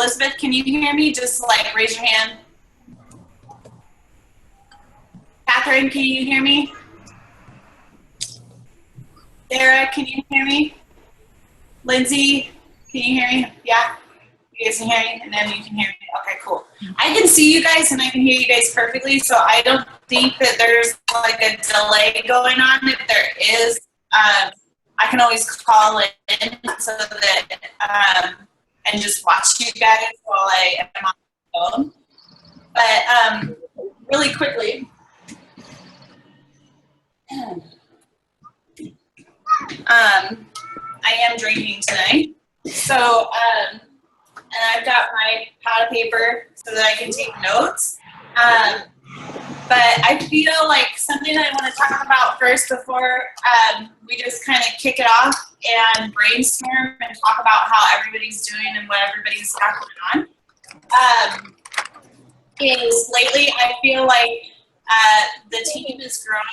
Elizabeth, can you hear me? Just like raise your hand. Catherine, can you hear me? Sarah, can you hear me? Lindsay, can you hear me? Yeah? You guys can hear me? And then you can hear me. Okay, cool. I can see you guys and I can hear you guys perfectly, so I don't think that there's like a delay going on. If there is, I can always call in so that and just watch you guys while I am on the phone. But really quickly, I am drinking tonight, so and I've got my pad of paper so that I can take notes. But I feel like something that I want to talk about first before we just kind of kick it off and brainstorm and talk about how everybody's doing and what everybody's got going on is lately I feel like the team is growing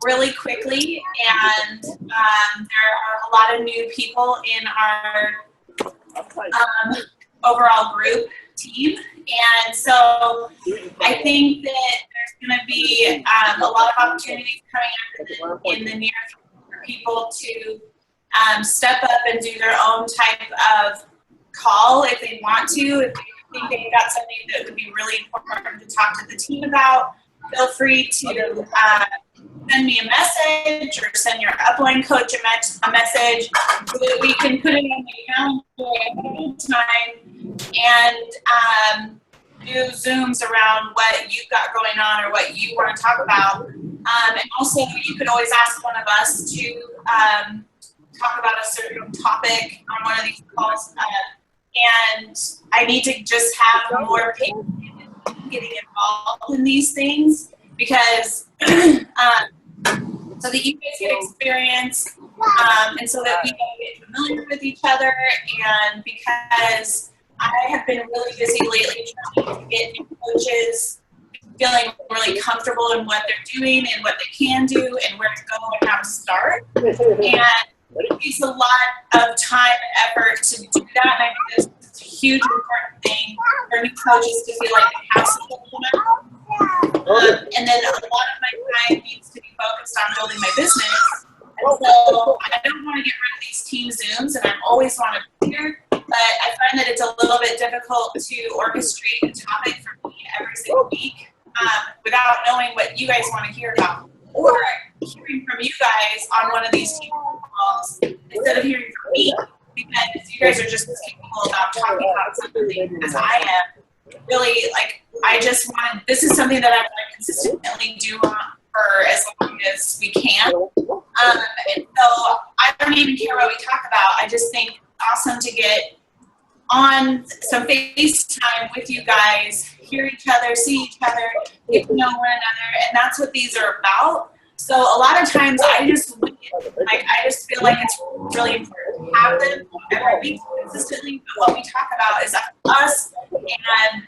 really quickly, and there are a lot of new people in our overall group team, and so I think that there's going to be a lot of opportunities coming up in the near future for people to step up and do their own type of call if they want to. If they think they've got something that would be really important to talk to the team about, feel free to send me a message or send your upline coach a message so that we can put it on the calendar ahead of time and do Zooms around what you've got going on or what you want to talk about. And also, you could always ask one of us to talk about a certain topic on one of these calls. And I need to just have more people getting involved in these things because so that you guys get experience and so that we can get familiar with each other, and because I have been really busy lately trying to get new coaches feeling really comfortable in what they're doing and what they can do and where to go and how to start. And it takes a lot of time and effort to do that, and I think it's a huge important thing for new coaches to feel like they have some implement. And then a lot of my time needs to be focused on building my business. And so I don't want to get rid of these team Zooms, and I always want to be here, but I find that it's a little bit difficult to orchestrate a topic for me every single week without knowing what you guys want to hear about, or hearing from you guys on one of these team calls instead of hearing from me, because you guys are just as capable about talking about something as I am. Really, like, I just want, this is something that I want to consistently do for as long as we can. And so I don't even care what we talk about. I just think it's awesome to get on some FaceTime with you guys, hear each other, see each other, get to know one another, and that's what these are about. So a lot of times I just feel like it's really important to have them every week consistently. But what we talk about is us, and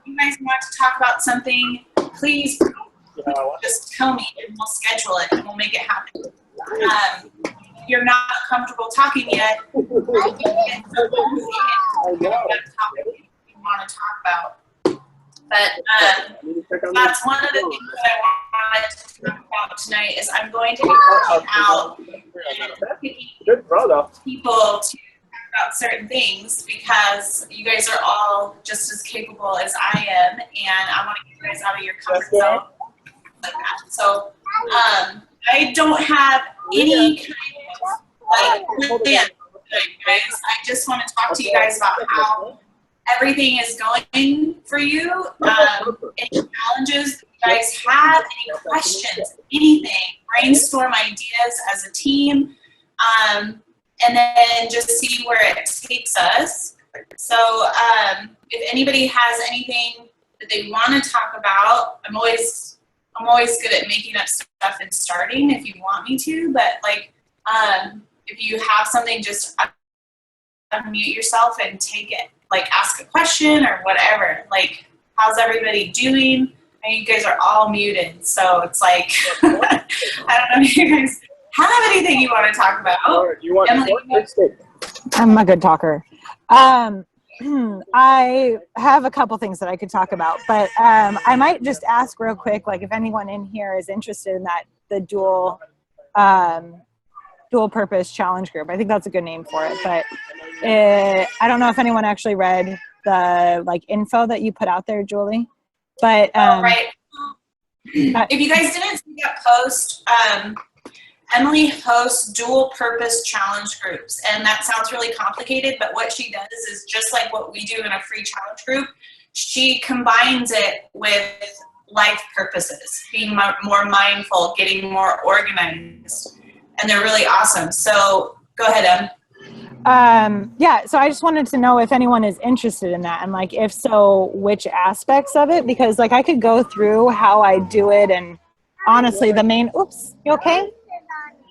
you guys want to talk about something, please just tell me and we'll schedule it and we'll make it happen. If you're not comfortable talking yet, I think it's so topic you want to talk about. But that's one of the things that I wanted to talk about tonight is I'm going to be working out and picking people to talk about certain things because you guys are all just as capable as I am, and I want to get you guys out of your comfort zone like that. So I don't have any kind of plan tonight, guys. I just want to talk to you guys about how everything is going for you, any challenges that you guys have, any questions, anything, brainstorm ideas as a team, and then just see where it takes us. So if anybody has anything that they want to talk about, I'm always good at making up stuff and starting if you want me to, but like if you have something, just unmute yourself and take it. Like ask a question or whatever. Like, how's everybody doing? And you guys are all muted, so it's like I don't know if you guys have anything you want to talk about. You want Emily, I'm a good talker. I have a couple things that I could talk about, but I might just ask real quick, like if anyone in here is interested in that, the dual purpose challenge group. I think that's a good name for it, but I don't know if anyone actually read the like info that you put out there, Julie, but right. If you guys didn't see that post, Emily hosts dual purpose challenge groups, and that sounds really complicated, but what she does is just like what we do in a free challenge group. She combines it with life purposes, being more mindful, getting more organized, and they're really awesome. So go ahead, Em. Yeah, so I just wanted to know if anyone is interested in that, and like if so, which aspects of it, because like I could go through how I do it, and honestly the main, oops, you okay?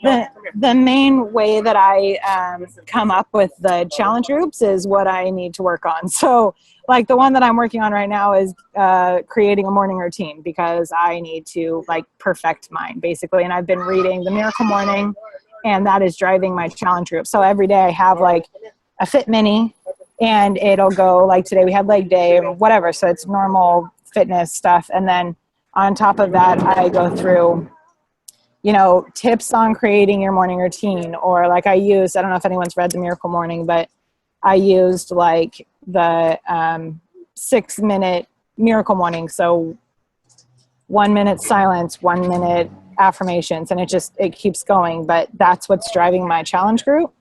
The main way that I come up with the challenge groups is what I need to work on. So like the one that I'm working on right now is creating a morning routine, because I need to like perfect mine basically. And I've been reading The Miracle Morning, and that is driving my challenge group. So every day I have like a Fit Mini, and it'll go like today we had leg day or whatever. So it's normal fitness stuff. And then on top of that, I go through, you know, tips on creating your morning routine, or like I don't know if anyone's read The Miracle Morning, but I used like the 6-minute miracle morning. So 1 minute silence, 1 minute affirmations, and it keeps going, but that's what's driving my challenge group.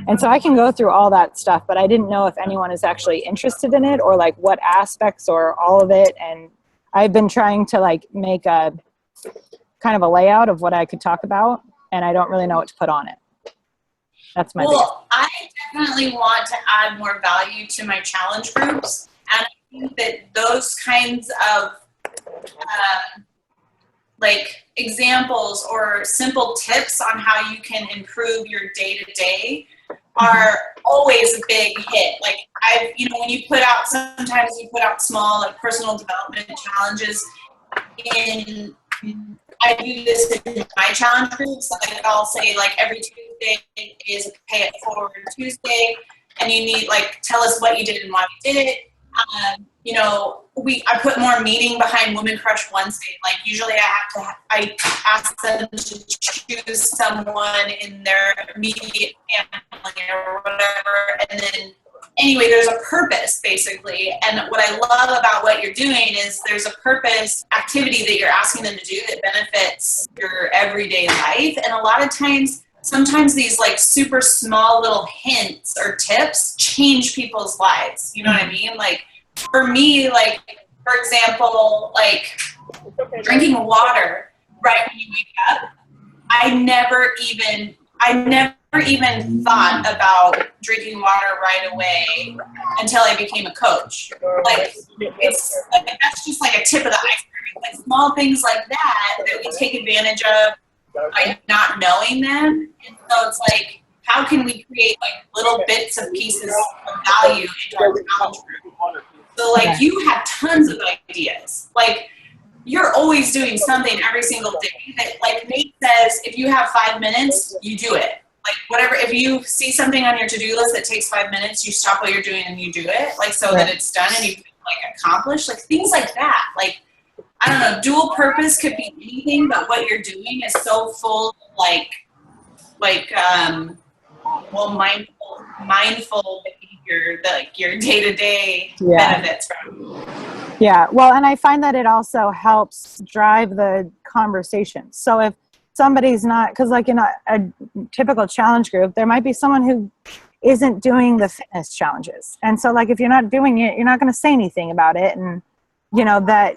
And so I can go through all that stuff, but I didn't know if anyone is actually interested in it, or like what aspects or all of it. And I've been trying to like make a kind of a layout of what I could talk about, and I don't really know what to put on it. That's my biggest. I definitely want to add more value to my challenge groups, and I think that those kinds of like examples or simple tips on how you can improve your day-to-day are always a big hit. Like when you put out, sometimes you put out small like personal development challenges I do this in my challenge groups. Like I'll say like every Tuesday is Pay It Forward Tuesday, and you need like tell us what you did and why you did it. I put more meaning behind Women Crush Wednesday. Like usually I ask them to choose someone in their immediate family or whatever, and then anyway, there's a purpose basically. And what I love about what you're doing is there's a purpose activity that you're asking them to do that benefits your everyday life. And a lot of times, sometimes these like super small little hints or tips change people's lives. You know what I mean? Like for me, like for example, like drinking water right when you wake up, I never even thought about drinking water right away until I became a coach. Like it's like, that's just like a tip of the iceberg. Like small things like that we take advantage of by not knowing them. And so it's like, how can we create like little bits of pieces of value into our challenge group? So like you have tons of ideas. Like you're always doing something every single day that, like Nate says, if you have 5 minutes, you do it. Like whatever, if you see something on your to-do list that takes 5 minutes, you stop what you're doing and you do it, like so that it's done and you like accomplish, like things like that. Like, I don't know, dual purpose could be anything, but what you're doing is so full of mindful behavior that like your day-to-day benefits from. Yeah, well, and I find that it also helps drive the conversation. So if somebody's not, because like in a typical challenge group, there might be someone who isn't doing the fitness challenges. And so like if you're not doing it, you're not going to say anything about it. And that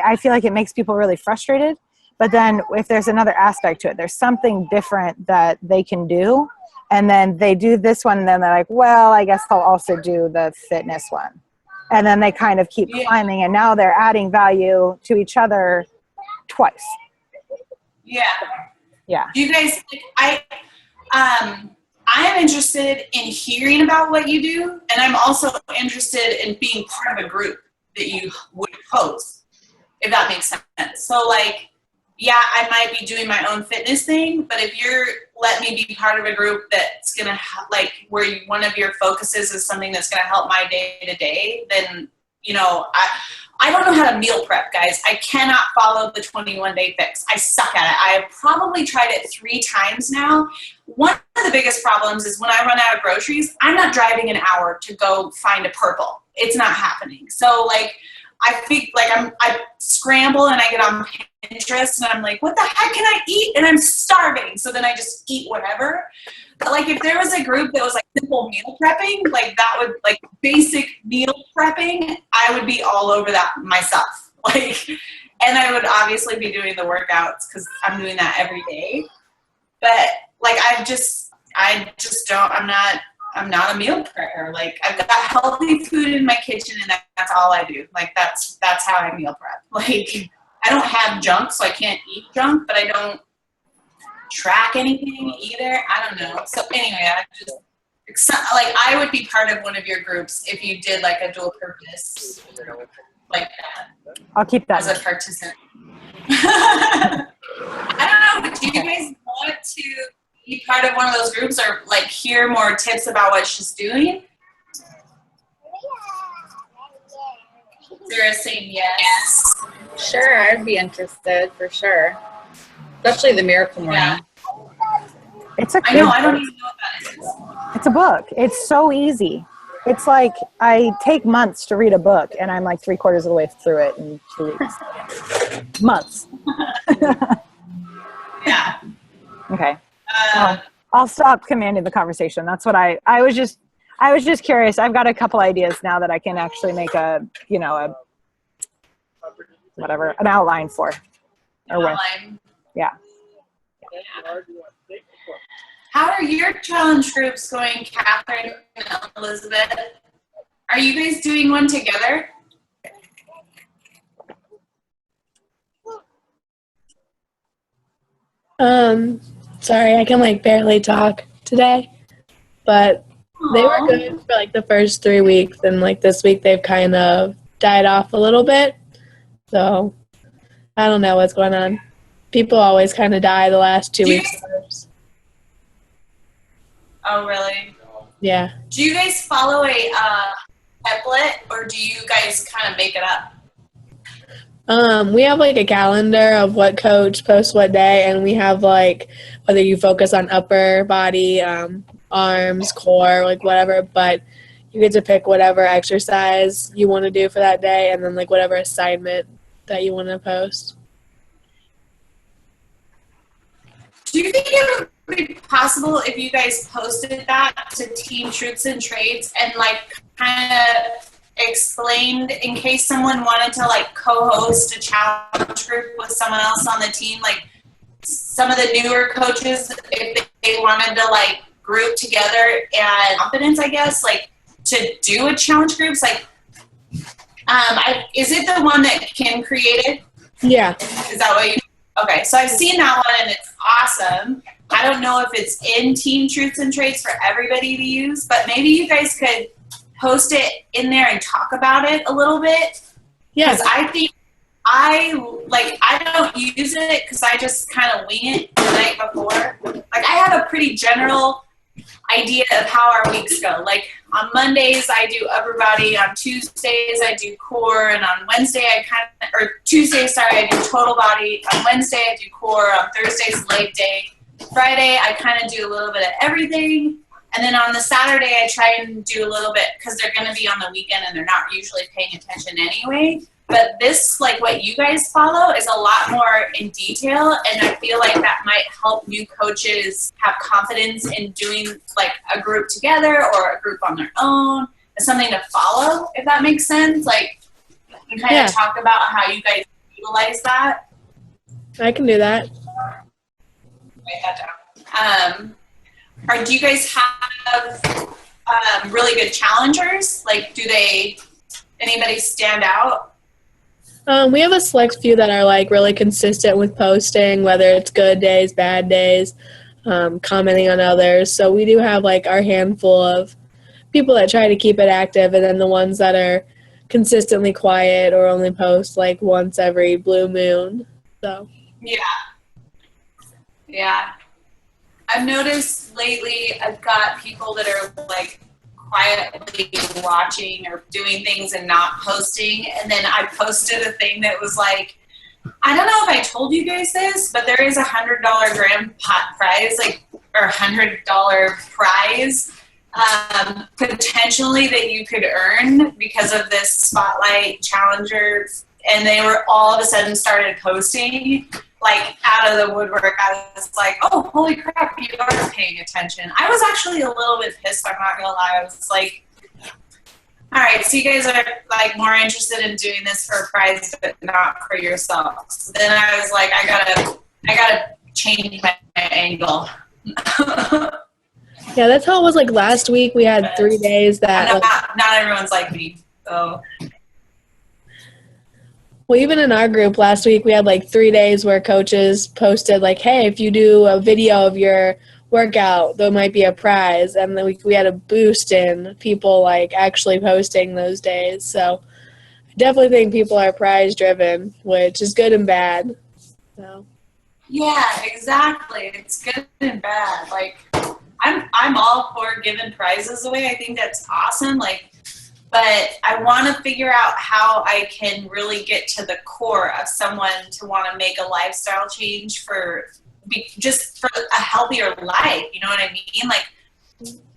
I feel like it makes people really frustrated. But then if there's another aspect to it, there's something different that they can do. And then they do this one, and then they're like, well, I guess I'll also do the fitness one. And then they kind of keep climbing, and now they're adding value to each other twice. Yeah. Yeah. You guys, I am interested in hearing about what you do, and I'm also interested in being part of a group that you would host, if that makes sense. So like, yeah, I might be doing my own fitness thing, but if you're let me be part of a group that's gonna like where one of your focuses is something that's gonna help my day to day, then you know I don't know how to meal prep, guys. I cannot follow the 21-day fix. I suck at it. I have probably tried it 3 times now. One of the biggest problems is when I run out of groceries, I'm not driving an hour to go find a purple. It's not happening. So like I think like I scramble and I get on Pinterest and I'm like, what the heck can I eat? And I'm starving. So then I just eat whatever. But like if there was a group that was like simple meal prepping, like that would like basic meal prepping, I would be all over that myself. Like, and I would obviously be doing the workouts because I'm doing that every day. But like I just don't. I'm not a meal prepper. Like I've got healthy food in my kitchen and that's all I do. Like that's how I meal prep. Like I don't have junk, so I can't eat junk, but I don't track anything either. I don't know. So anyway, like I would be part of one of your groups if you did like a dual purpose like that. I'll keep that as a participant. I don't know. Do you guys want to be part of one of those groups or like hear more tips about what she's doing? Sarah's saying yes. Sure, I'd be interested for sure. Especially the Miracle Morning. Yeah. It's a I know, I don't even know what that is. It's a book. It's so easy. It's like I take months to read a book and I'm like 3/4 of the way through it in 2 weeks. Months. Yeah. Okay. I'll stop commanding the conversation. That's what I was just curious. I've got a couple ideas now that I can actually make an outline for. Yeah. How are your challenge groups going, Catherine and Elizabeth? Are you guys doing one together? Sorry, I can like barely talk today, but they were good for like the first 3 weeks, and like this week they've kind of died off a little bit. So I don't know what's going on. People always kind of die the last 2 weeks. Oh, really? Yeah. Do you guys follow a template, or do you guys kind of make it up? We have like a calendar of what coach posts what day, and we have like whether you focus on upper body, arms, core, like whatever, but you get to pick whatever exercise you want to do for that day and then like whatever assignment that you want to post. Do you think it would be possible if you guys posted that to Team Truths and Trades and like kind of explained in case someone wanted to like co-host a challenge group with someone else on the team, like some of the newer coaches, if they wanted to like group together and confidence, I guess, like to do a challenge groups, like is it the one that Kim created? Yeah. Is that what you? Okay, so I've seen that one and it's awesome. I don't know if it's in Team Truths and Trades for everybody to use, but maybe you guys could post it in there and talk about it a little bit. Yeah. Because I think I don't use it because I just kind of wing it the night before. Like I have a pretty general idea of how our weeks go. Like on Mondays I do upper body, on Tuesdays I do core, and on Wednesday I do total body. On Wednesday I do core, on Thursday's leg day. Friday I kind of do a little bit of everything. And then on the Saturday, I try and do a little bit because they're going to be on the weekend and they're not usually paying attention anyway. But this, like what you guys follow, is a lot more in detail. And I feel like that might help new coaches have confidence in doing like a group together or a group on their own. It's something to follow, if that makes sense. Like you kind of talk about how you guys utilize that. I can do that. Write that down. Or do you guys have really good challengers? Like, anybody stand out? We have a select few that are like really consistent with posting, whether it's good days, bad days, commenting on others. So we do have like our handful of people that try to keep it active, and then the ones that are consistently quiet or only post like once every blue moon. So Yeah. Yeah. I've noticed lately I've got people that are like quietly watching or doing things and not posting. And then I posted a thing that was like, I don't know if I told you guys this, but there is $100 grand pot prize, like, or $100 prize, potentially that you could earn because of this Spotlight Challenger. And they were all of a sudden started posting, like, out of the woodwork. I was like, oh, holy crap, you are paying attention. I was actually a little bit pissed, I'm not gonna lie. I was like, all right, so you guys are like more interested in doing this for a prize, but not for yourselves. So then I was like, I gotta change my angle. Yeah, that's how it was like last week. We had 3 days that. Not everyone's like me, so. Well, even in our group last week, we had like 3 days where coaches posted like, hey, if you do a video of your workout, there might be a prize. And then we had a boost in people like actually posting those days. So I definitely think people are prize driven, which is good and bad. So. Yeah, exactly. It's good and bad. Like, I'm all for giving prizes away. I think that's awesome. Like, but I want to figure out how I can really get to the core of someone to want to make a lifestyle change just for a healthier life. You know what I mean? Like,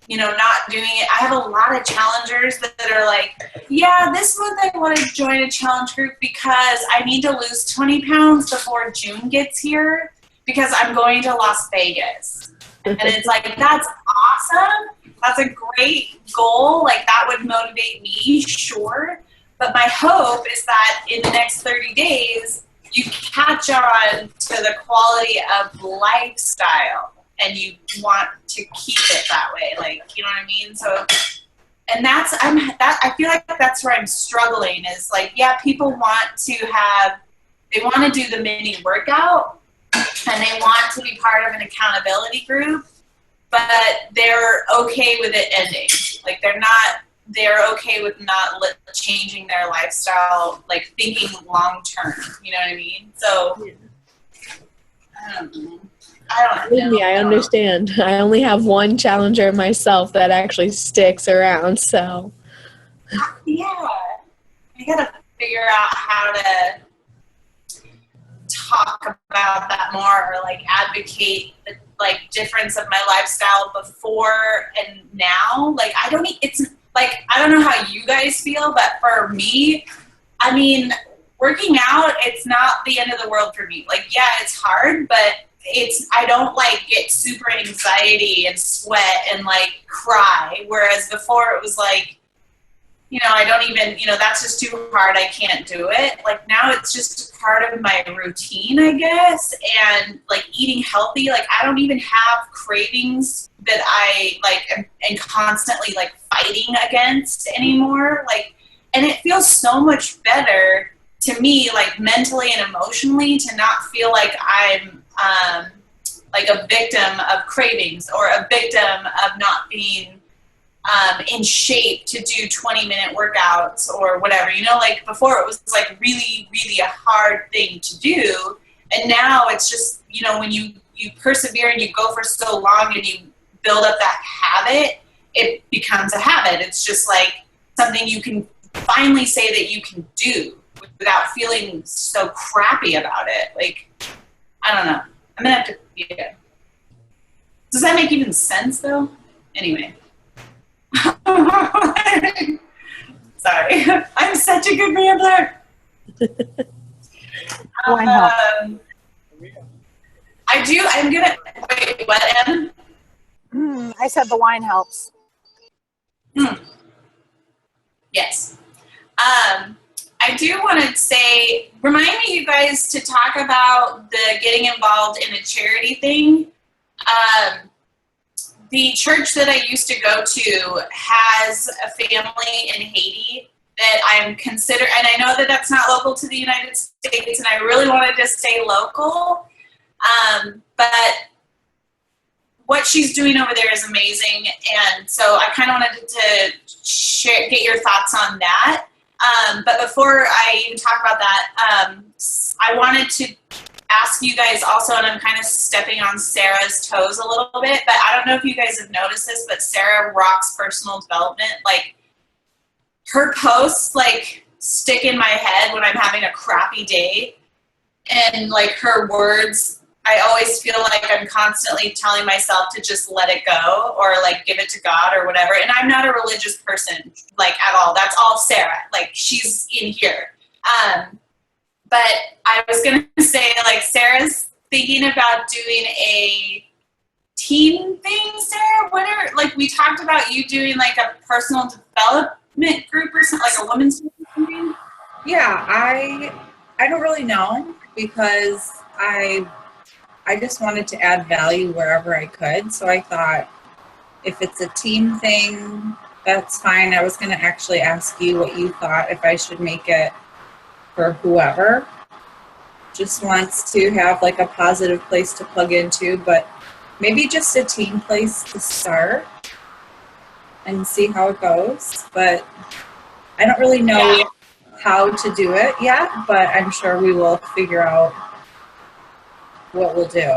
you know, not doing it. I have a lot of challengers that are like, yeah, this month I want to join a challenge group because I need to lose 20 pounds before June gets here because I'm going to Las Vegas. And it's like, that's awesome. That's a great goal. Like, that would motivate me, sure. But my hope is that in the next 30 days, you catch on to the quality of lifestyle and you want to keep it that way. Like, you know what I mean? So, and I feel like that's where I'm struggling is like, yeah, people they want to do the mini workout and they want to be part of an accountability group, but they're okay with it ending. Like, they're okay with not changing their lifestyle, like thinking long term. You know what I mean? So, I don't know. Believe me, I understand. I only have one challenger myself that actually sticks around, so. Yeah. I gotta figure out how to talk about that more or like advocate the like difference of my lifestyle before and now. Like, I don't know how you guys feel, but for me, I mean, working out, it's not the end of the world for me. Like, yeah, it's hard, but I don't like get super anxiety and sweat and like cry. Whereas before it was like, you know, I don't even, you know, that's just too hard. I can't do it. Like, now it's just part of my routine, I guess. And like eating healthy, like I don't even have cravings that I like am constantly like fighting against anymore. Like, and it feels so much better to me, like mentally and emotionally, to not feel like I'm like a victim of cravings or a victim of not being in shape to do 20-minute workouts or whatever. You know, like before it was like really, really a hard thing to do. And now it's just, you know, when you persevere and you go for so long and you build up that habit, it becomes a habit. It's just like something you can finally say that you can do without feeling so crappy about it. Like, I don't know. I'm gonna have to, yeah. Does that make even sense though? Anyway. Sorry. I'm such a good rambler. Wine helps. I'm gonna, wait, what, Em? I said the wine helps. Yes. I do want to say, remind me, you guys, to talk about the getting involved in a charity thing. The church that I used to go to has a family in Haiti that I'm considering, and I know that that's not local to the United States, and I really wanted to stay local. But what she's doing over there is amazing, and so I kind of wanted to get your thoughts on that. But before I even talk about that, I wanted to ask you guys also, and I'm kind of stepping on Sarah's toes a little bit, but I don't know if you guys have noticed this, but Sarah rocks personal development. Like, her posts, like, stick in my head when I'm having a crappy day, and, like, her words, I always feel like I'm constantly telling myself to just let it go or, like, give it to God or whatever. And I'm not a religious person, like, at all. That's all Sarah. Like, she's in here. But I was going to say, like, Sarah's thinking about doing a team thing, Sarah. What are, like, we talked about you doing, like, a personal development group or something, like a women's group or something? Yeah, I don't really know, because I just wanted to add value wherever I could. So I thought, if it's a team thing, that's fine. I was going to actually ask you what you thought, if I should make it for whoever just wants to have, like, a positive place to plug into, but maybe just a team place to start and see how it goes. But I don't really know how to do it yet, but I'm sure we will figure out what we'll do.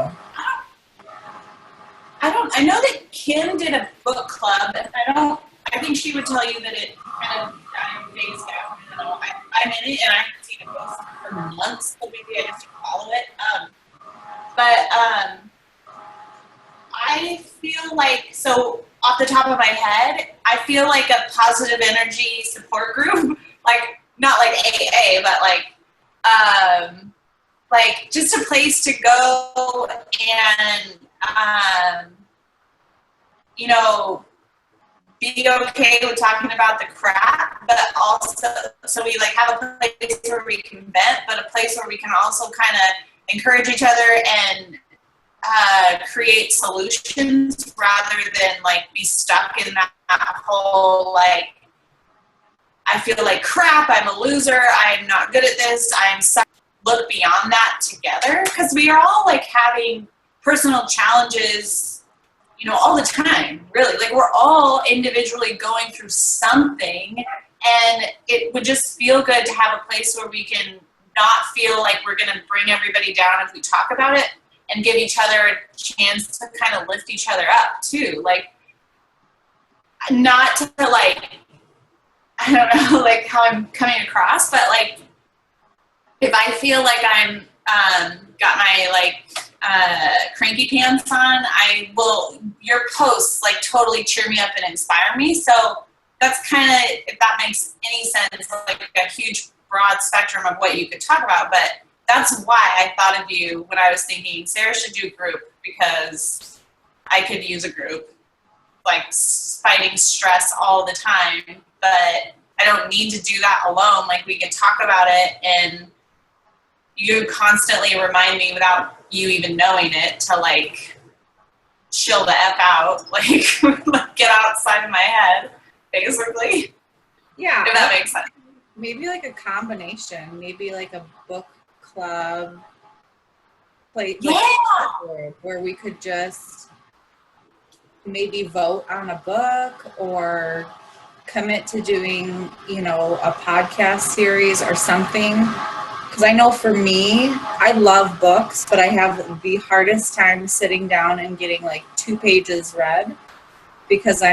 I know that Kim did a book club, and I think she would tell you that it kind of phased out. I don't know. I'm in it, and I haven't seen it post for months, so maybe I just follow it. I feel like, so off the top of my head, I feel like a positive energy support group, like, not like AA, but like just a place to go and, you know, be okay with talking about the crap, but also, so we, like, have a place where we can vent, but a place where we can also kind of encourage each other and create solutions rather than, like, be stuck in that whole, like, I feel like crap, I'm a loser, I'm not good at this, I'm suck. Look beyond that together, because we are all, like, having personal challenges, you know, all the time, really. Like, we're all individually going through something, and it would just feel good to have a place where we can not feel like we're going to bring everybody down if we talk about it, and give each other a chance to kind of lift each other up, too. Like, not to, like, I don't know, like, how I'm coming across, but, like, if I feel like I'm got my, like, cranky pants on, your posts, like, totally cheer me up and inspire me. So that's kind of, if that makes any sense, like a huge broad spectrum of what you could talk about. But that's why I thought of you when I was thinking Sarah should do a group, because I could use a group, like, fighting stress all the time, but I don't need to do that alone. Like, we can talk about it, and you constantly remind me without you even knowing it to, like, chill the F out, like, get outside of my head, basically. Yeah. If that makes sense. Maybe, like, a combination. Maybe, like, a book club place, like, where we could just maybe vote on a book or commit to doing, you know, a podcast series or something. Because I know for me, I love books, but I have the hardest time sitting down and getting, like, 2 pages read, because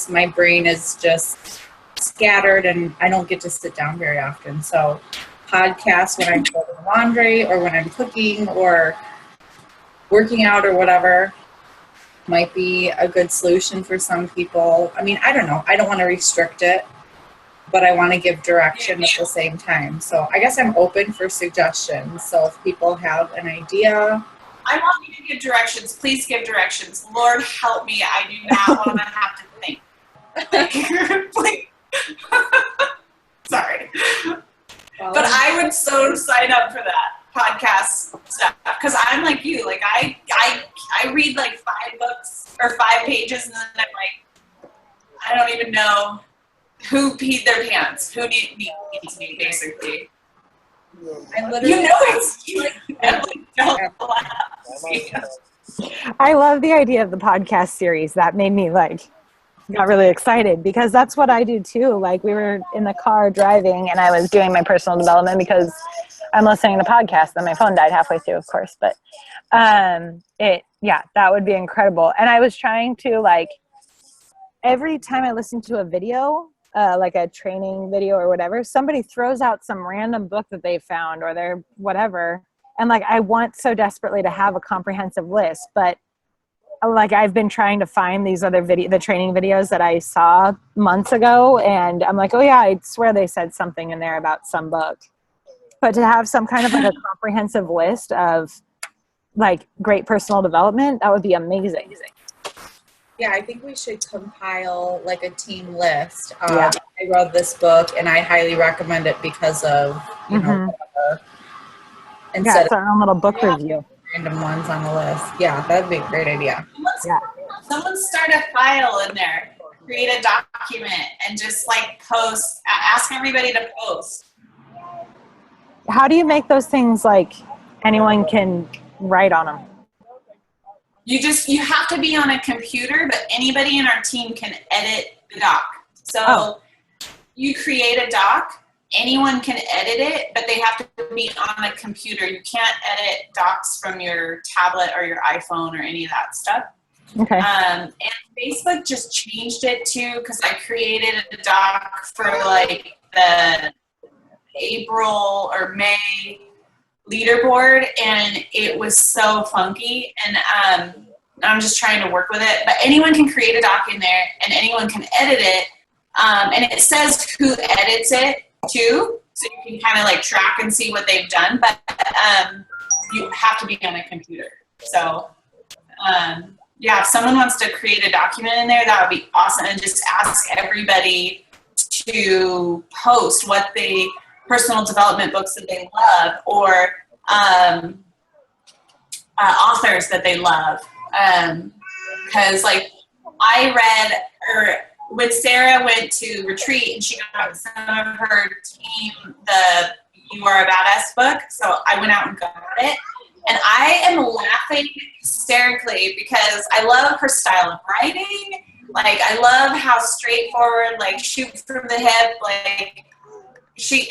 my brain is just scattered and I don't get to sit down very often. So podcasts when I'm folding laundry or when I'm cooking or working out or whatever might be a good solution for some people. I mean, I don't know. I don't want to restrict it, but I want to give direction at the same time. So I guess I'm open for suggestions. So if people have an idea. I want you to give directions. Please give directions. Lord, help me. I do not want to have to think. Please. Sorry. But I would so sign up for that podcast stuff, because I'm like you. Like, I read, like, 5 books or 5 pages, and then I'm like, I don't even know who peed their pants, who needs me, basically. I literally, you know, it's like, don't laugh. I love the idea of the podcast series. That made me, like, got really excited, because that's what I do too. Like, we were in the car driving and I was doing my personal development because I'm listening to podcasts and my phone died halfway through, of course, but that would be incredible. And I was trying to, like, every time I listen to a video, like a training video or whatever, somebody throws out some random book that they found or their whatever. And like, I want so desperately to have a comprehensive list, but like, I've been trying to find these other the training videos that I saw months ago. And I'm like, oh yeah, I swear they said something in there about some book. But to have some kind of like a comprehensive list of like great personal development, that would be amazing. Yeah, I think we should compile like a team list. I wrote this book and I highly recommend it because of, you know, whatever. Instead it's our own little book review. Random ones on the list. Yeah, that'd be a great idea. Someone start a file in there, create a document, and just like post, ask everybody to post. How do you make those things like anyone can write on them? You have to be on a computer, but anybody in our team can edit the doc. So you create a doc, anyone can edit it, but they have to be on a computer. You can't edit docs from your tablet or your iPhone or any of that stuff. Okay. And Facebook just changed it too, because I created a doc for like the April or May leaderboard, and it was so funky, and I'm just trying to work with it. But anyone can create a doc in there, and anyone can edit it, and it says who edits it too, so you can kind of like track and see what they've done. But you have to be on a computer. So if someone wants to create a document in there, that would be awesome, and just ask everybody to post what they personal development books that they love, or authors that they love. Because like I read, or when Sarah went to retreat and she got some of her team the You Are a Badass book, so I went out and got it. And I am laughing hysterically because I love her style of writing. Like, I love how straightforward, like shoot from the hip, like she's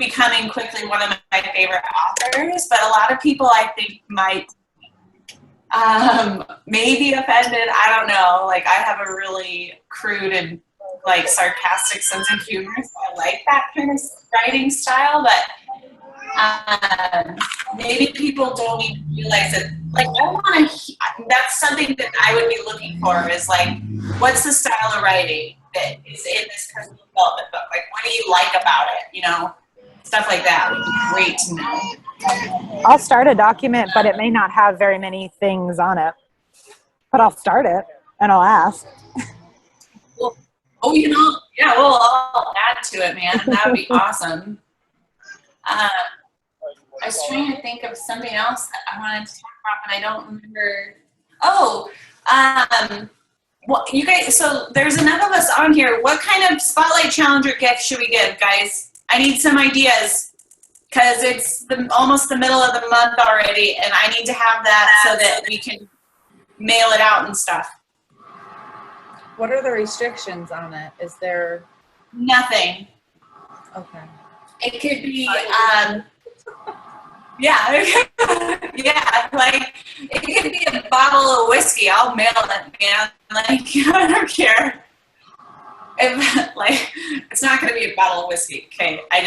becoming quickly one of my favorite authors, but a lot of people I think might maybe offended. I don't know. Like, I have a really crude and like sarcastic sense of humor, so I like that kind of writing style, but maybe people don't even realize it. Like, that's something that I would be looking for, is like, what's the style of writing that is in this personal development book? Like, what do you like about it? You know, stuff like that would be great to know. I'll start a document, but it may not have very many things on it. But I'll start it and I'll ask. Well, I'll add to it, man. That would be awesome. I was trying to think of something else that I wanted to talk about, but I don't remember. Well, you guys, so there's enough of us on here. What kind of Spotlight Challenger gift should we give, guys? I need some ideas, because it's almost the middle of the month already, and I need to have that so that we can mail it out and stuff. What are the restrictions on it? Is there nothing? Okay. It could be, like, it could be a bottle of whiskey. I'll mail it, man. Like, I don't care. It's not going to be a bottle of whiskey, okay? I'm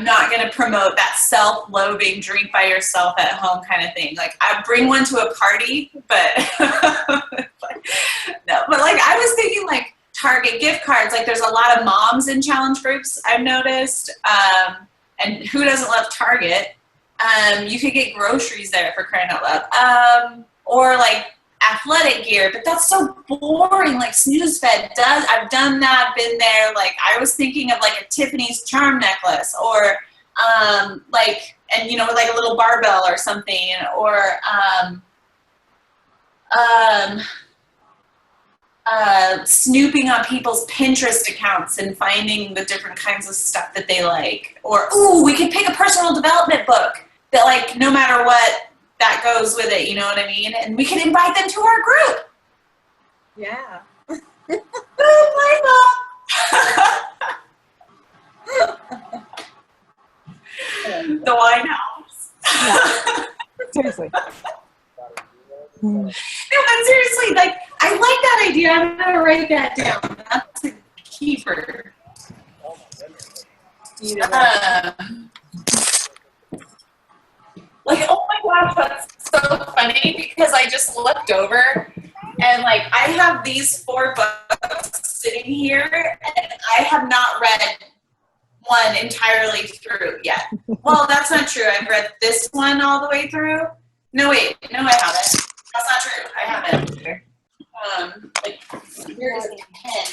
not gonna promote that self-loathing, drink by yourself at home kind of thing. Like, I bring one to a party, but no. But like, I was thinking like Target gift cards. Like, there's a lot of moms in challenge groups, I've noticed. And who doesn't love Target? You could get groceries there, for crying out loud. Or like athletic gear, but that's so boring. Like, Snooze Fed does. I've done that, been there. Like, I was thinking of like a Tiffany's charm necklace, or like, and you know, like a little barbell or something, or snooping on people's Pinterest accounts and finding the different kinds of stuff that they like. Or, ooh, we could pick a personal development book that, like, no matter what, that goes with it, you know what I mean? And we can invite them to our group. Yeah. Oh, my God. seriously. No, but seriously, like, I like that idea. I'm gonna write that down. That's a keeper. Like, oh my gosh, that's so funny because I just looked over and like I have these 4 books sitting here and I have not read one entirely through yet. Well, that's not true. I've read this one all the way through. No, wait, no, I haven't. That's not true. I haven't. Like, here's a pen.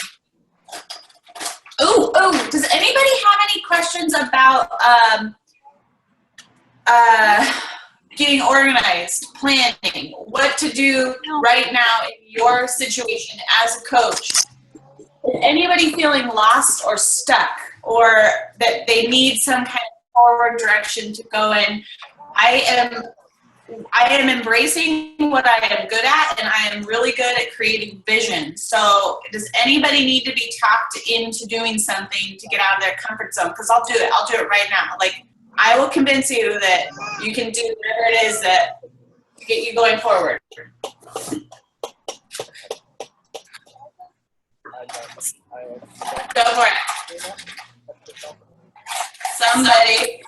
Oh, does anybody have any questions about getting organized, planning, what to do right now in your situation as a coach? Is anybody feeling lost or stuck or that they need some kind of forward direction to go in? I am embracing what I am good at, and I am really good at creating vision. So does anybody need to be talked into doing something to get out of their comfort zone? Because I'll do it. I'll do it right now. Like, I will convince you that you can do whatever it is that to get you going forward. Go for it. Somebody.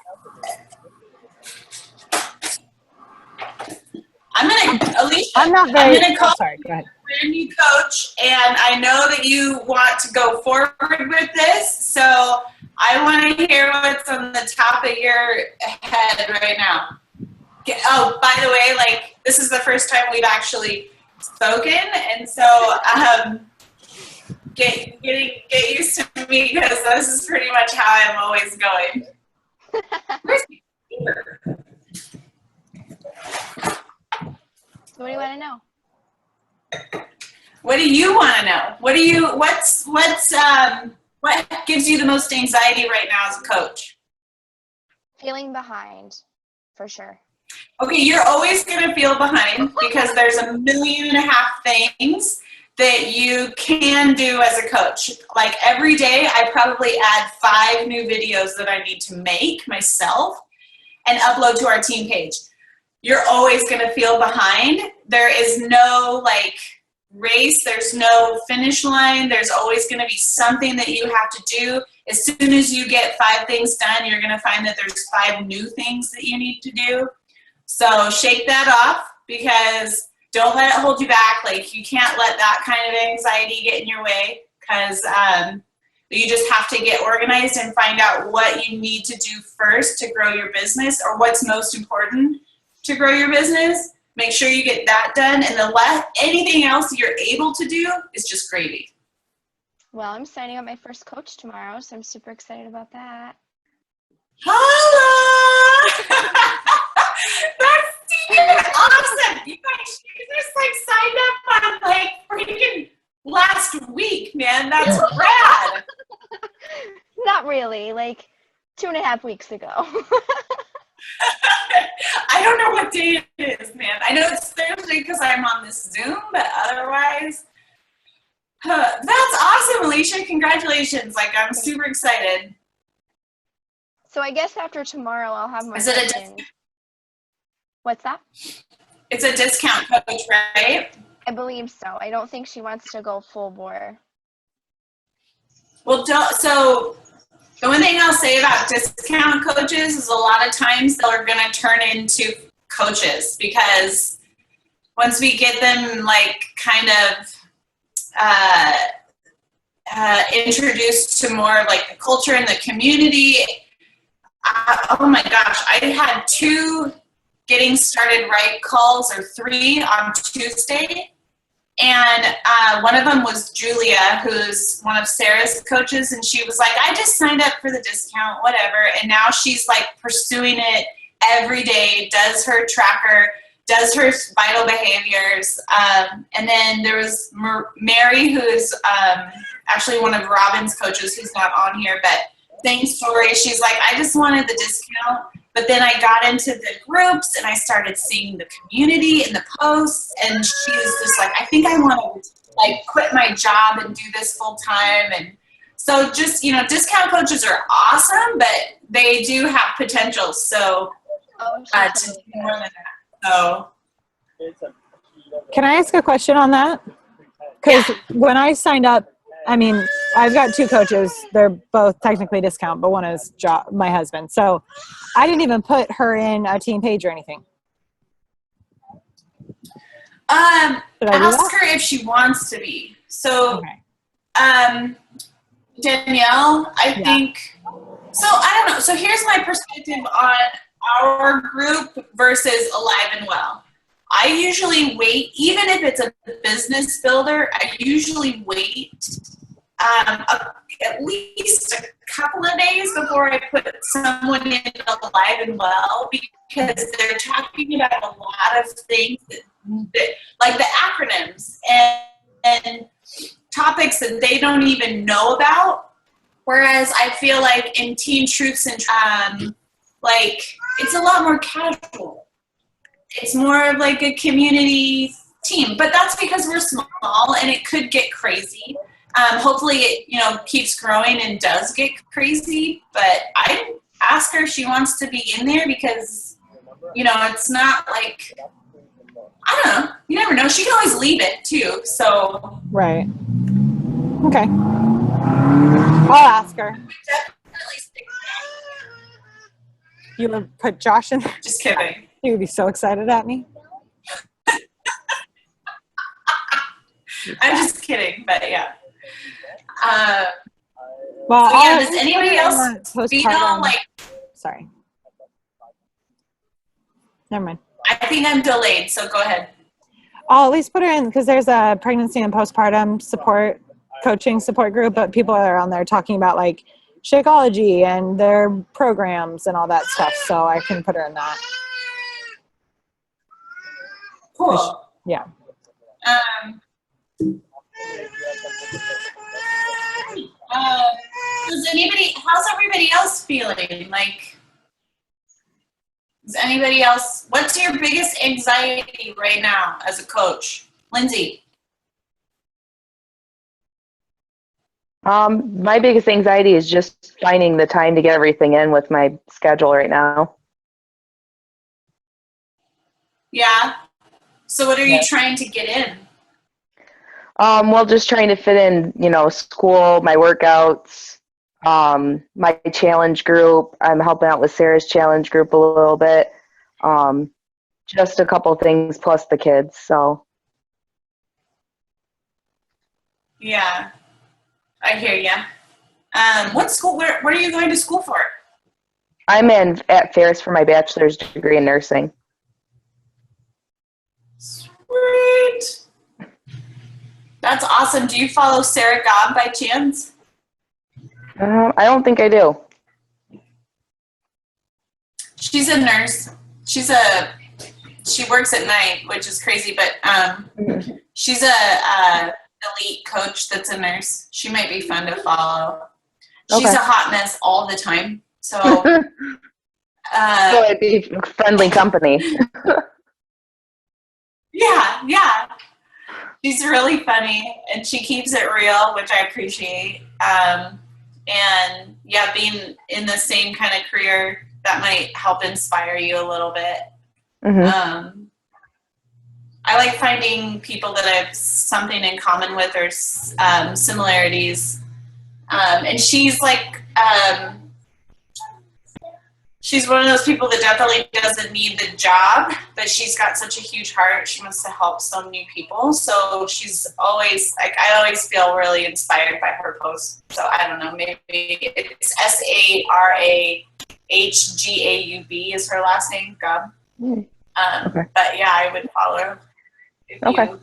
Alicia, I'm not very. I'm gonna call sorry. Go ahead. brand new coach, and I know that you want to go forward with this, so I want to hear what's on the top of your head right now. Oh, by the way, like, this is the first time we've actually spoken, and so get used to me because this is pretty much how I'm always going. Where's the paper? So what do you want to know? What do you want to know? What gives you the most anxiety right now as a coach? Feeling behind, for sure. Okay, you're always going to feel behind because there's 1.5 million things that you can do as a coach. Like, every day I probably add 5 new videos that I need to make myself and upload to our team page. You're always going to feel behind. There is no like race. There's no finish line. There's always going to be something that you have to do. As soon as you get 5 things done, you're going to find that there's 5 new things that you need to do. So shake that off, because don't let it hold you back. Like, you can't let that kind of anxiety get in your way, because you just have to get organized and find out what you need to do first to grow your business, or what's most important to grow your business. Make sure you get that done, and anything else you're able to do is just gravy. Well, I'm signing up my first coach tomorrow, so I'm super excited about that. Holla! That's awesome. You guys, she just like signed up on like freaking last week, man. That's rad. Not really, like 2.5 weeks ago. I don't know what day it is, man. I know it's Thursday because I'm on this Zoom, but otherwise, that's awesome, Alicia. Congratulations. Like, I'm super excited. So I guess after tomorrow I'll have my Is it a discount. What's that? It's a discount coach, right? I believe so. I don't think she wants to go full bore. Well, so the one thing I'll say about discount coaches is a lot of times they're going to turn into coaches, because once we get them like kind of introduced to more like the culture and the community, oh my gosh, I had 2 getting started right calls, or 3 on Tuesday. And one of them was Julia, who's one of Sarah's coaches, and she was like, I just signed up for the discount, whatever. And now she's like pursuing it every day, does her tracker, does her vital behaviors. And then there was Mary, who's actually one of Robin's coaches, who's not on here, but same story. She's like, I just wanted the discount. But then I got into the groups and I started seeing the community and the posts, and she's just like, I think I want to like quit my job and do this full time. And so just, discount coaches are awesome, but they do have potential. So to do more than that. So Can I ask a question on that? Because when I signed up, I mean, I've got two coaches. They're both technically discount, but one is my husband. So I didn't even put her in a team page or anything. Ask her if she wants to be. So, Okay. Danielle, I think, so I don't know. So here's my perspective on our group versus Alive and Well. I usually wait, even if it's a business builder, I usually wait at least a couple of days before I put someone in Alive and Well, because they're talking about a lot of things that like the acronyms and topics that they don't even know about. Whereas I feel like in Teen Truths and like it's a lot more casual. It's more of like a community team, but that's because we're small and it could get crazy. Hopefully it, keeps growing and does get crazy, but I ask her if she wants to be in there because, it's not like, I don't know. You never know. She can always leave it too. So. Right. Okay. I'll ask her. You would put Josh in there? Just kidding. He would be so excited at me. I'm just kidding, but yeah. Well, so yeah, does anybody else feel like? Sorry. Never mind. I think I'm delayed, so go ahead. I'll at least put her in because there's a pregnancy and postpartum coaching support group, but people are on there talking about like Shakeology and their programs and all that stuff, so I can put her in that. Cool. Yeah. How's everybody else feeling? Like, is anybody else, what's your biggest anxiety right now as a coach? Lindsay? My biggest anxiety is just finding the time to get everything in with my schedule right now. Yeah. So what are you trying to get in? Well, just trying to fit in, school, my workouts, my challenge group. I'm helping out with Sarah's challenge group a little bit. Just a couple things plus the kids. So. Yeah, I hear ya. What school? Where are you going to school for? I'm at Ferris for my bachelor's degree in nursing. Sweet. That's awesome. Do you follow Sarah Gobb by chance? I don't think I do. She's a nurse. She works at night, which is crazy, but she's a elite coach that's a nurse. She might be fun to follow. She's a hot mess all the time. So so it'd be friendly company. Yeah. She's really funny, and she keeps it real, which I appreciate. And yeah, being in the same kind of career, that might help inspire you a little bit. Mm-hmm. I like finding people that I have something in common with or similarities. And she's like, she's one of those people that definitely doesn't need the job, but she's got such a huge heart. She wants to help so many people. So she's always like, I always feel really inspired by her posts. So I don't know, maybe it's SARAHGAUB is her last name, Gob. But yeah, I would follow her if you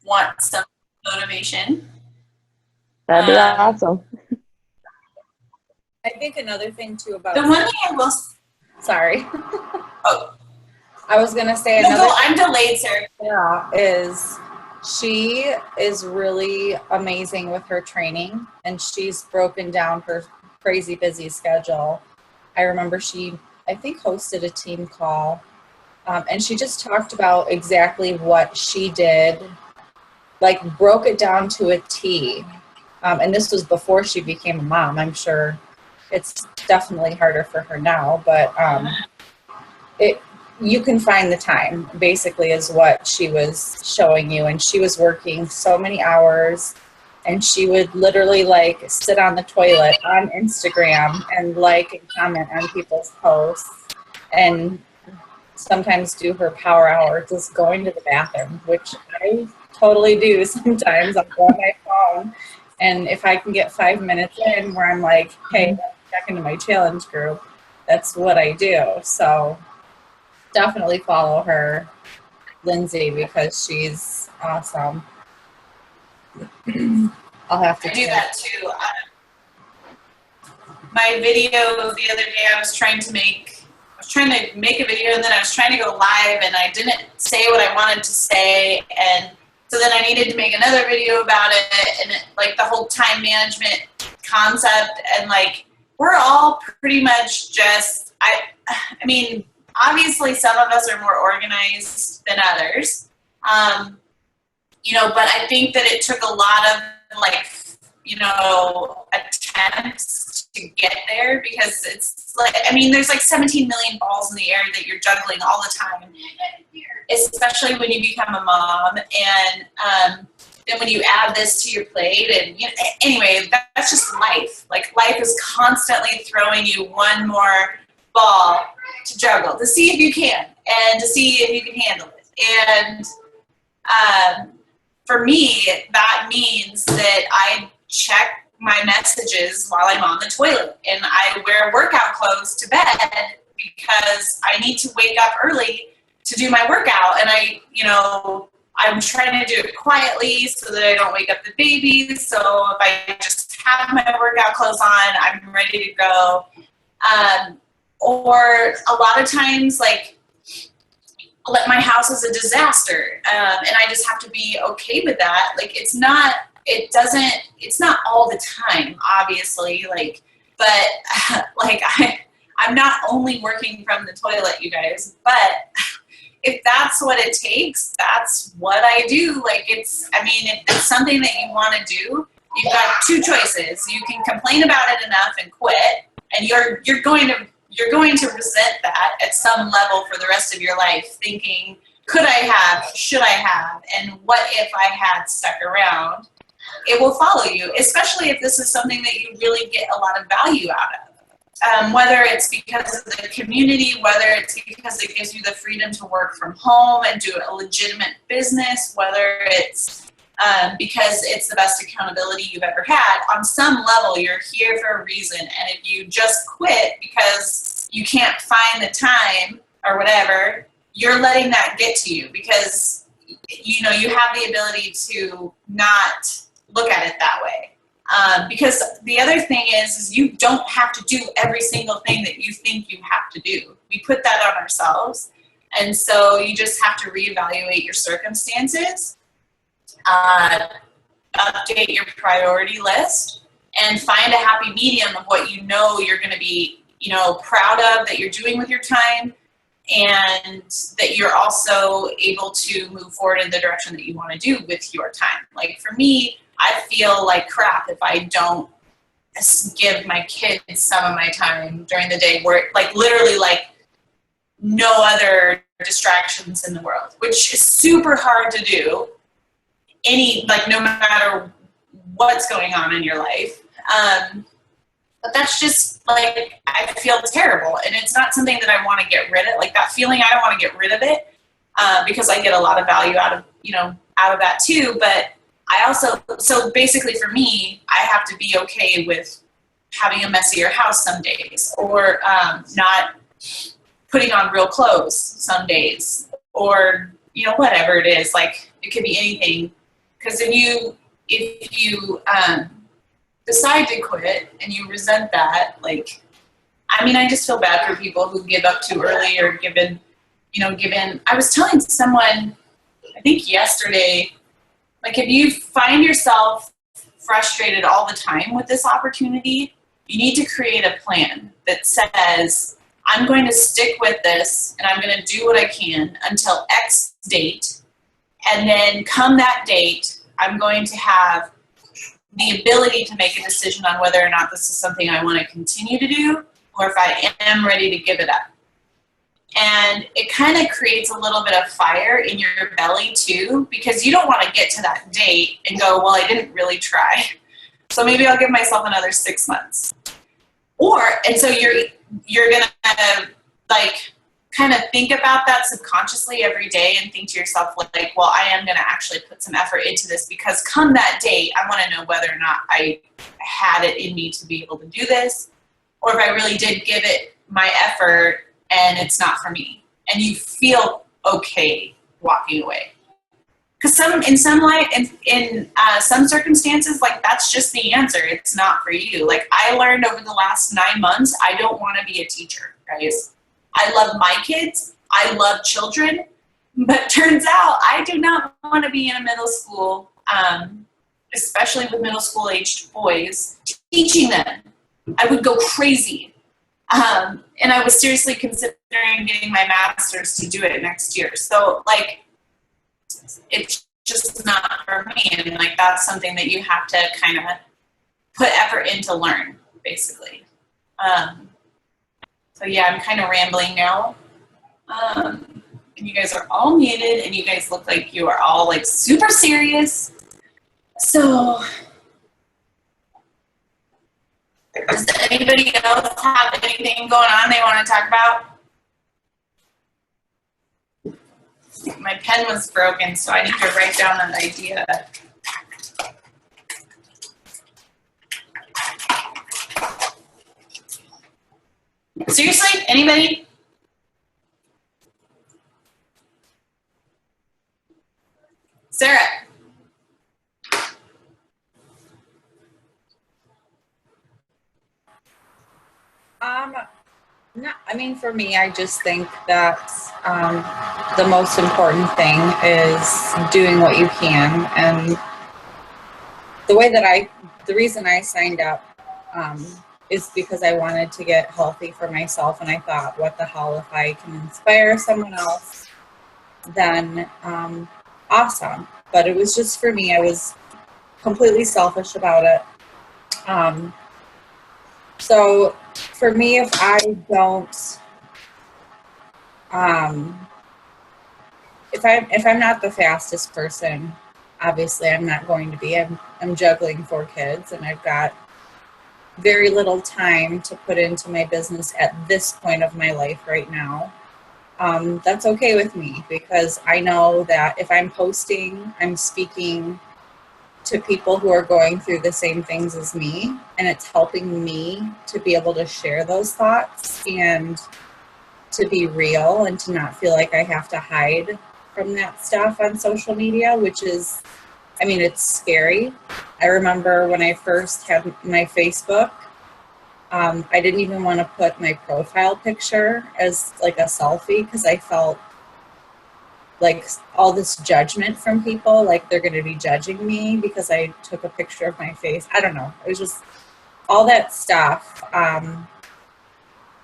want some motivation. That'd be awesome. I think another thing too about the one thing I will. Sorry. Oh, I was gonna say no, another. I'm delayed, Sarah. Yeah, is she is really amazing with her training, and she's broken down her crazy busy schedule. I remember I think hosted a team call, and she just talked about exactly what she did, like broke it down to a T. And this was before she became a mom. I'm sure it's definitely harder for her now, but you can find the time, basically, is what she was showing you. And she was working so many hours, and she would literally like sit on the toilet on Instagram and like and comment on people's posts, and sometimes do her power hour just going to the bathroom, which I totally do sometimes. I'll go on my phone, and if I can get 5 minutes in where I'm like, hey, let's check into my challenge group, that's what I do. So definitely follow her, Lindsay, because she's awesome. I'll have to I do that too. My video the other day, I was trying to make a video, and then I was trying to go live, and I didn't say what I wanted to say, and so then I needed to make another video about it, and like the whole time management concept, and like we're all pretty much just, I mean, obviously some of us are more organized than others, you know, but I think that it took a lot of like, you know, attempts to get there, because it's like, I mean, there's like 17 million balls in the air that you're juggling all the time, especially when you become a mom. And then when you add this to your plate, and you know, anyway, that's just life. Like life is constantly throwing you one more ball to juggle, to see if you can, and to see if you can handle it. And for me, that means that I check my messages while I'm on the toilet, and I wear workout clothes to bed because I need to wake up early to do my workout. And I, you know, I'm trying to do it quietly so that I don't wake up the babies. So if I just have my workout clothes on, I'm ready to go. Or a lot of times, like, my house is a disaster, and I just have to be okay with that. Like, it's not all the time, obviously, like, but like I'm not only working from the toilet, you guys, but if that's what it takes, that's what I do. Like, I mean, if it's something that you want to do, you've got two choices. You can complain about it enough and quit, and you're going to resent that at some level for the rest of your life, thinking, could I have, should I have, and what if I had stuck around? It will follow you, especially if this is something that you really get a lot of value out of. Whether it's because of the community, whether it's because it gives you the freedom to work from home and do a legitimate business, whether it's because it's the best accountability you've ever had. On some level, you're here for a reason, and if you just quit because you can't find the time or whatever, you're letting that get to you, because you know you have the ability to not look at it that way. Because the other thing is you don't have to do every single thing that you think you have to do. We put that on ourselves, and so you just have to reevaluate your circumstances, update your priority list, and find a happy medium of what you know you're going to be, you know, proud of that you're doing with your time, and that you're also able to move forward in the direction that you want to do with your time. Like for me, I feel like crap if I don't give my kids some of my time during the day, where like literally like no other distractions in the world, which is super hard to do. No matter what's going on in your life. But that's just like, I feel terrible, and it's not something that I want to get rid of. Like that feeling, I don't want to get rid of it, because I get a lot of value out of that too. But I also, so basically for me, I have to be okay with having a messier house some days, or not putting on real clothes some days, or, you know, whatever it is. Like it could be anything. Because if you decide to quit and you resent that, like, I mean, I just feel bad for people who give up too early or given. I was telling someone, I think yesterday, like if you find yourself frustrated all the time with this opportunity, you need to create a plan that says, I'm going to stick with this and I'm going to do what I can until X date. And then come that date, I'm going to have the ability to make a decision on whether or not this is something I want to continue to do, or if I am ready to give it up. And it kind of creates a little bit of fire in your belly too, because you don't want to get to that date and go, well, I didn't really try. So maybe I'll give myself another 6 months. And so you're going to like kind of think about that subconsciously every day and think to yourself like, well, I am going to actually put some effort into this, because come that date, I want to know whether or not I had it in me to be able to do this, or if I really did give it my effort and it's not for me. And you feel okay walking away. Because in some circumstances, like that's just the answer. It's not for you. Like I learned over the last 9 months, I don't want to be a teacher, guys. I love my kids. I love children. But turns out I do not want to be in a middle school, especially with middle school aged boys, teaching them. I would go crazy. And I was seriously considering getting my master's to do it next year. So like, it's just not for me. And like, that's something that you have to kind of put effort in to learn, basically. So yeah, I'm kind of rambling now. And you guys are all muted and you guys look like you are all like super serious. So does anybody else have anything going on they want to talk about? My pen was broken, so I need to write down an idea. Seriously? Anybody? Sarah? No, I mean, for me, I just think that the most important thing is doing what you can. And the reason I signed up is because I wanted to get healthy for myself. And I thought, what the hell, if I can inspire someone else, then awesome. But it was just for me. I was completely selfish about it. So for me, if I don't, if I'm not the fastest person, obviously I'm not going to be. I'm juggling 4 kids, and I've got very little time to put into my business at this point of my life right now. That's okay with me, because I know that if I'm posting, I'm speaking to people who are going through the same things as me, and it's helping me to be able to share those thoughts and to be real and to not feel like I have to hide from that stuff on social media, which is, I mean, it's scary. I remember when I first had my Facebook, I didn't even want to put my profile picture as like a selfie, because I felt like all this judgment from people, like they're going to be judging me because I took a picture of my face. I don't know. It was just all that stuff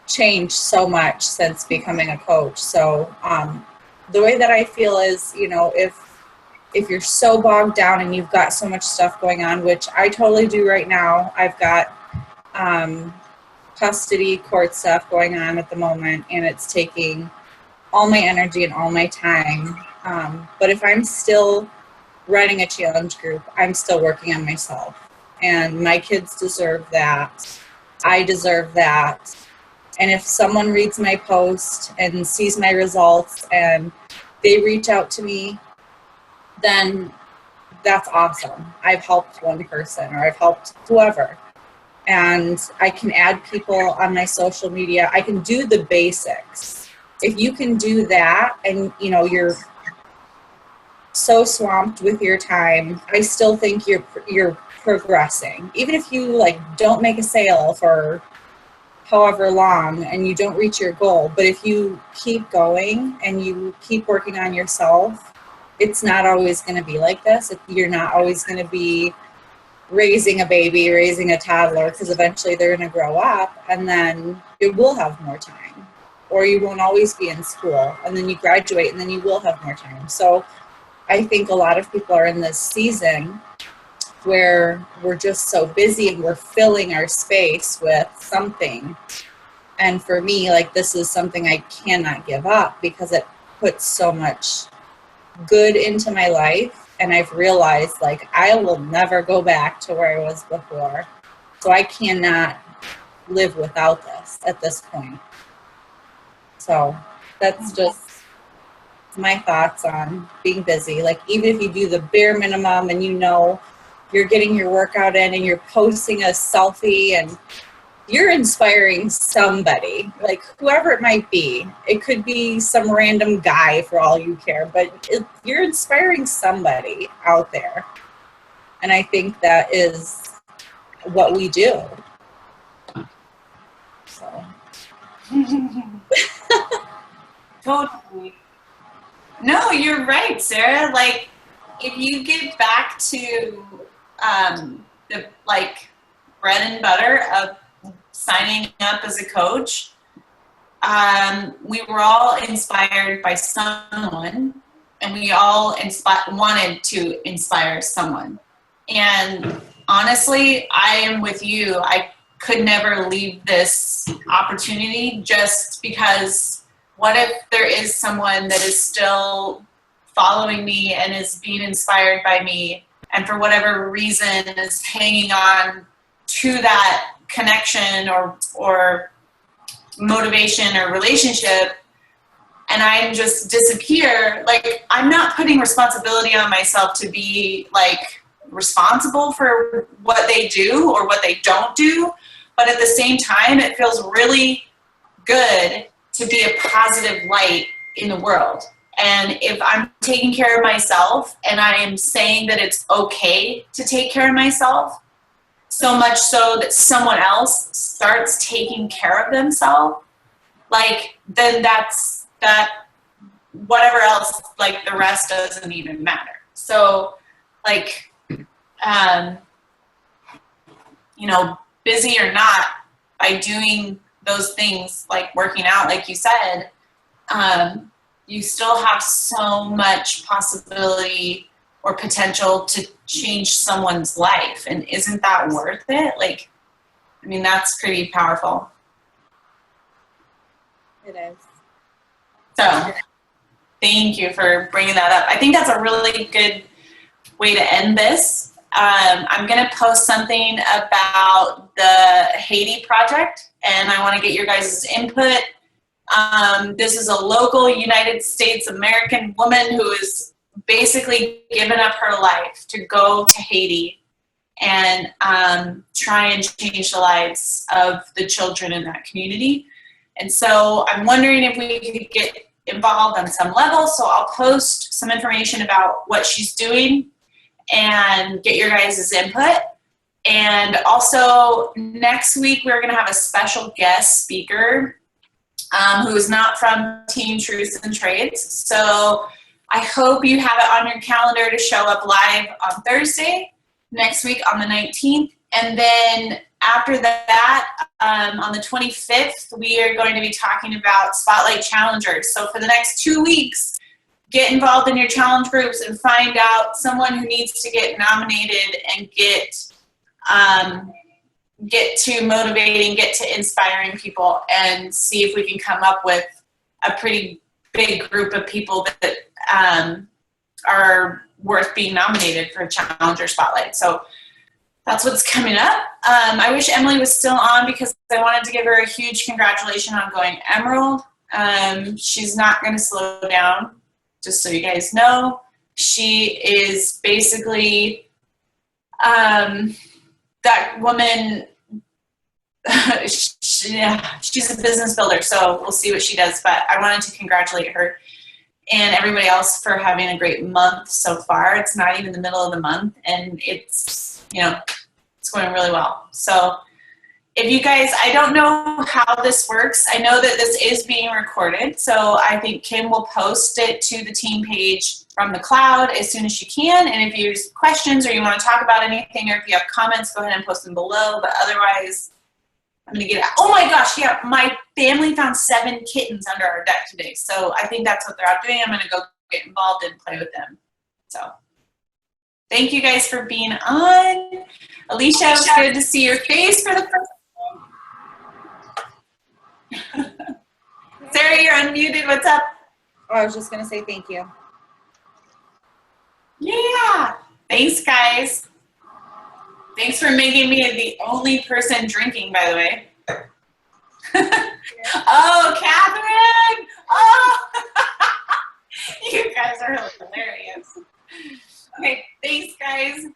changed so much since becoming a coach. So the way that I feel is, you know, if you're so bogged down and you've got so much stuff going on, which I totally do right now, I've got custody court stuff going on at the moment, and it's taking all my energy and all my time. But if I'm still running a challenge group, I'm still working on myself. And my kids deserve that. I deserve that. And if someone reads my post and sees my results and they reach out to me, then that's awesome. I've helped one person, or I've helped whoever. And I can add people on my social media. I can do the basics. If you can do that, and you know you're so swamped with your time, I still think you're progressing. Even if you like don't make a sale for however long and you don't reach your goal, but if you keep going and you keep working on yourself, it's not always going to be like this. You're not always going to be raising a baby, raising a toddler, because eventually they're going to grow up, and then you will have more time. Or you won't always be in school, and then you graduate, and then you will have more time. So I think a lot of people are in this season where we're just so busy and we're filling our space with something And for me, like, this is something I cannot give up because it puts so much good into my life. And I've realized, like, I will never go back to where I was before. So I cannot live without this at this point. So that's just my thoughts on being busy. Like, even if you do the bare minimum and you know you're getting your workout in and you're posting a selfie and you're inspiring somebody, like whoever it might be. It could be some random guy for all you care, but you're inspiring somebody out there. And I think that is what we do. So. Totally. No, you're right, Sarah. Like, if you get back to the like bread and butter of signing up as a coach, we were all inspired by someone, and we all wanted to inspire someone. And honestly, I am with you. I could never leave this opportunity just because what if there is someone that is still following me and is being inspired by me and for whatever reason is hanging on to that connection or motivation or relationship, and I just disappear. Like, I'm not putting responsibility on myself to be like responsible for what they do or what they don't do, but at the same time it feels really good to be a positive light in the world. And if I'm taking care of myself and I am saying that it's okay to take care of myself, so much so that someone else starts taking care of themselves, like, then that's that, whatever else, like, the rest doesn't even matter. So, like, you know, busy or not, by doing those things, like working out, like you said, you still have so much possibility or potential to change someone's life. And isn't that worth it? Like, I mean, that's pretty powerful. It is. So thank you for bringing that up. I think that's a really good way to end this. I'm going to post something about the Haiti project, and I want to get your guys' input. This is a local United States American woman who is basically given up her life to go to Haiti and try and change the lives of the children in that community. And so I'm wondering if we could get involved on some level. So I'll post some information about what she's doing and get your guys' input. And also next week, we're going to have a special guest speaker who is not from Team Truths and Trades. So I hope you have it on your calendar to show up live on Thursday, next week on the 19th. And then after that, on the 25th, we are going to be talking about Spotlight Challengers. So for the next 2 weeks, get involved in your challenge groups and find out someone who needs to get nominated and get to motivating, get to inspiring people, and see if we can come up with a pretty big group of people that are worth being nominated for a Challenger Spotlight. So that's what's coming up. I wish Emily was still on because I wanted to give her a huge congratulations on going Emerald. She's not going to slow down, just so you guys know. She is basically that woman. She's a business builder, so we'll see what she does. But I wanted to congratulate her and everybody else for having a great month so far. It's not even the middle of the month, and it's, you know, it's going really well. So if you guys, I don't know how this works. I know that this is being recorded, so I think Kim will post it to the team page from the cloud as soon as she can. And if you have questions or you want to talk about anything, or if you have comments, go ahead and post them below. But otherwise, I'm going to get out. Oh my gosh, yeah, my family found 7 kittens under our deck today. So I think that's what they're out doing. I'm going to go get involved and play with them. So thank you guys for being on. Alicia, it was good to see your face for the first time. Sarah, you're unmuted. What's up? Oh, I was just gonna say thank you. Yeah. Thanks, guys. Thanks for making me the only person drinking, by the way. Oh, Catherine! Oh! You guys are hilarious. Okay, thanks, guys.